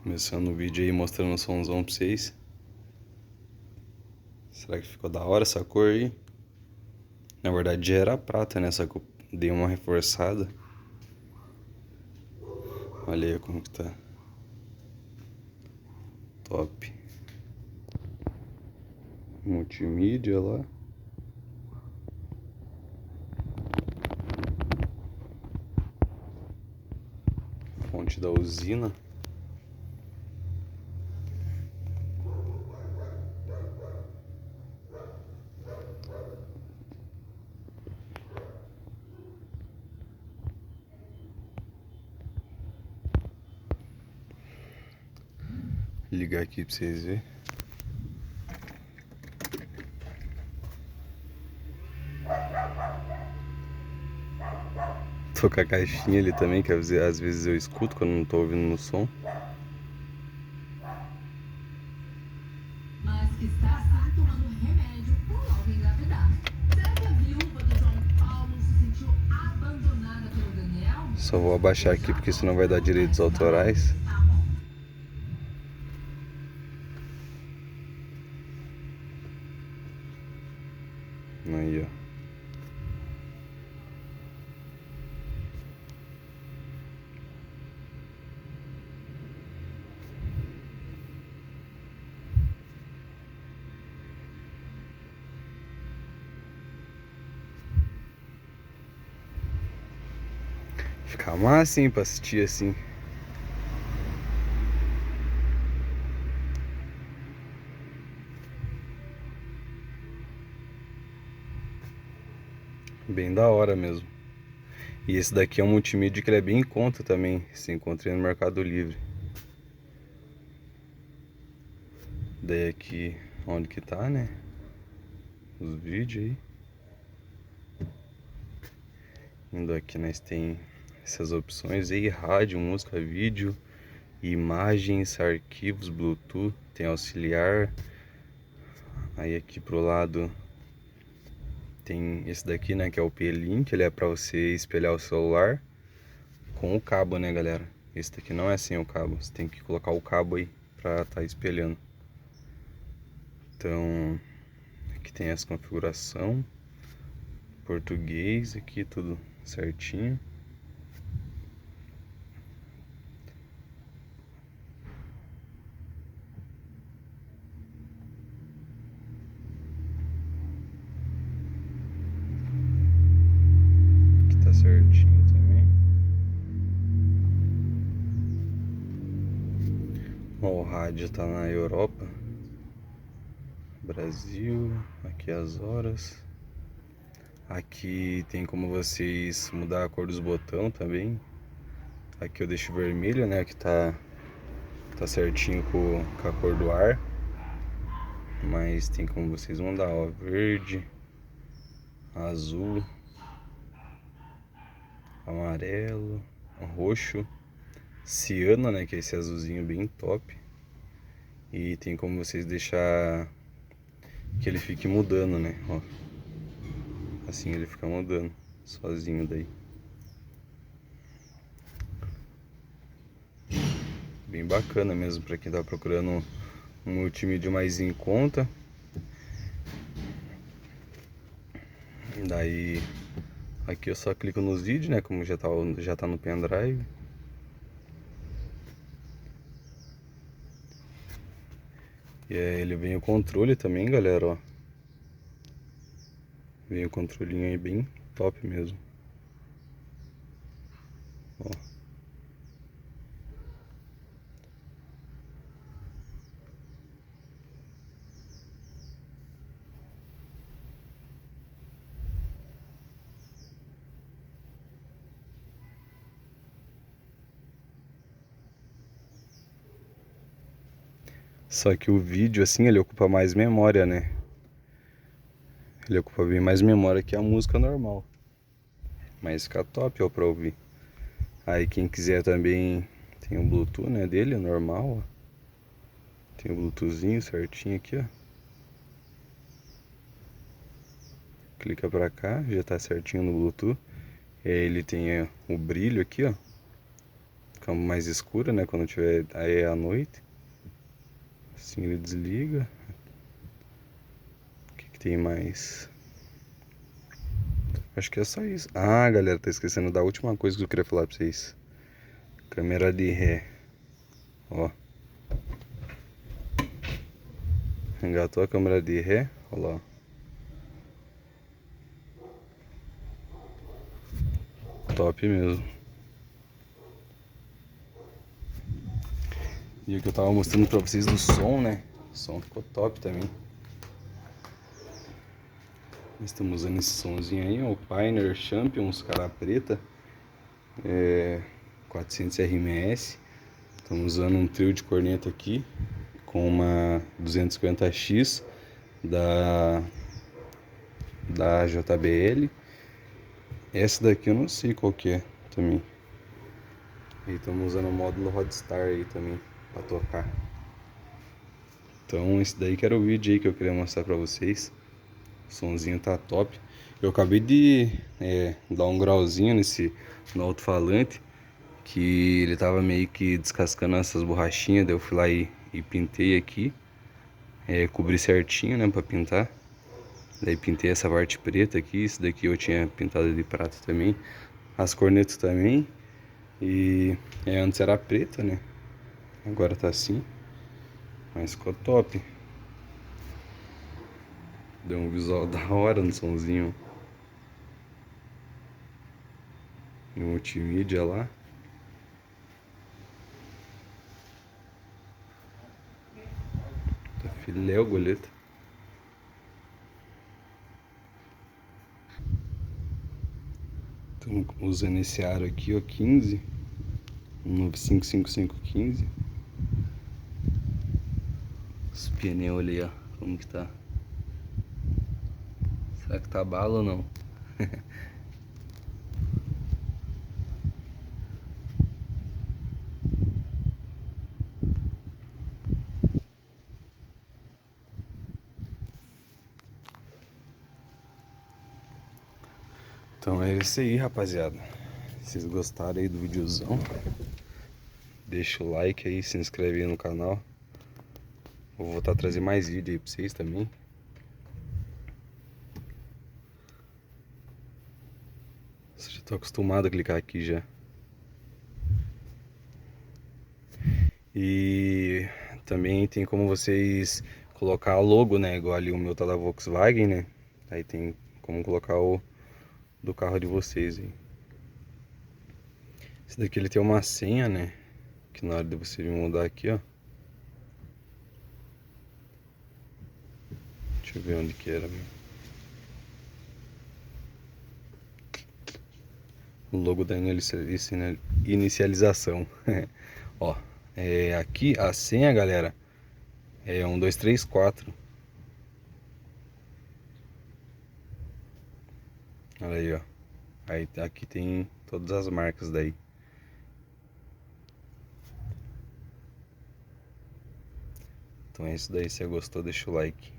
Começando o vídeo aí mostrando o somzão pra vocês. Será que ficou da hora essa cor aí? Na verdade já era prata, né? Só que eu dei uma reforçada. Olha aí como que tá. Top. Multimídia lá. Fonte da usina. Ligar aqui pra vocês verem. Tô com a caixinha ali também, que às vezes eu escuto quando não tô ouvindo no som. Mas que está sim tomando remédio por logo engravidar. Será que a viúva do João Paulo se sentiu abandonada pelo Daniel? Só vou abaixar aqui porque senão vai dar direitos autorais. Tá bom. Aí, ó. Fica massa, hein, pra assistir assim. Bem da hora mesmo. E esse daqui é um multimídia que ele é bem em conta também. Se encontra no Mercado Livre. Daí aqui onde que tá, né? Os vídeos aí. Indo aqui nós tem essas opções aí, rádio, música, vídeo, imagens, arquivos, Bluetooth, tem auxiliar. Aí aqui pro lado tem esse daqui, né, que é o P-Link, ele é pra você espelhar o celular com o cabo, né, galera? Esse daqui não é sem o cabo, você tem que colocar o cabo aí pra tá espelhando. Então, aqui tem essa configuração, português aqui, tudo certinho. Aqui tá certinho também. Ó, o rádio tá na Europa, Brasil, aqui as horas. Aqui tem como vocês mudar a cor dos botões também. Aqui eu deixo vermelho, né, que tá certinho com a cor do ar. Mas tem como vocês mudar, ó, verde, azul, amarelo, roxo, ciano, né, que é esse azulzinho bem top. E tem como vocês deixar que ele fique mudando, né, ó. Assim ele fica mudando sozinho daí. Bem bacana mesmo para quem tá procurando um multimídia mais em conta. Daí aqui eu só clico nos vídeos, né, como já tá no pendrive. E aí ele vem o controle também, galera, ó. Vem o controlinho aí bem top mesmo. Ó. Só que o vídeo, assim, ele ocupa mais memória, né? Ele ocupa bem mais memória que a música normal. Mas fica top, ó, pra ouvir. Aí quem quiser também tem o Bluetooth, né, dele, normal, ó. Tem o Bluetoothzinho certinho aqui, ó. Clica pra cá, já tá certinho no Bluetooth. E aí ele tem o brilho aqui, ó. ficar mais escura, né? Quando tiver aí à noite. Assim ele desliga. O que que tem mais? Acho que é só isso. Ah, galera, tá esquecendo da última coisa que eu queria falar pra vocês. Câmera de ré. Ó. Engatou a câmera de ré. Olha lá. Top mesmo. E o que eu tava mostrando pra vocês do som, né? O som ficou top também. Estamos usando esse somzinho aí, ó, o Pioneer Champions, cara preta. 400 RMS. Estamos usando um trio de corneta aqui com uma 250X da JBL. Essa daqui eu não sei qual que é também. E estamos usando o módulo Rodstar aí também para tocar. Então esse daí que era o vídeo aí que eu queria mostrar para vocês. O sonzinho tá top. Eu acabei de dar um grauzinho no alto-falante, que ele tava meio que descascando essas borrachinhas, daí eu fui lá e pintei aqui, cobri certinho, né, pra pintar. Daí pintei essa parte preta aqui, isso daqui eu tinha pintado de prata também, as cornetas também, e antes era preta, né, agora tá assim, mas ficou top. Deu um visual da hora no somzinho. No multimídia lá. Tá filé o goleta. Estamos usando esse aro aqui, ó, 15. 955515. Os pneus ali, ó. Como que tá? Será que tá bala ou não? Então é isso aí, rapaziada. Se vocês gostaram aí do videozão, deixa o like aí, se inscreve aí no canal. Vou voltar a trazer mais vídeo aí pra vocês também. Eu já tô acostumado a clicar aqui já. E também tem como vocês colocar a logo, né? Igual ali o meu tá da Volkswagen, né? Aí tem como colocar o do carro de vocês aí. Esse daqui ele tem uma senha, né? Que na hora de você vir mudar aqui, ó. Deixa eu ver onde que era. O logo da inicialização. Ó, aqui a senha, galera, é 1, 2, 3, 4. Olha aí, ó. Aí aqui tem todas as marcas daí. Então é isso daí. Se você gostou, deixa o like.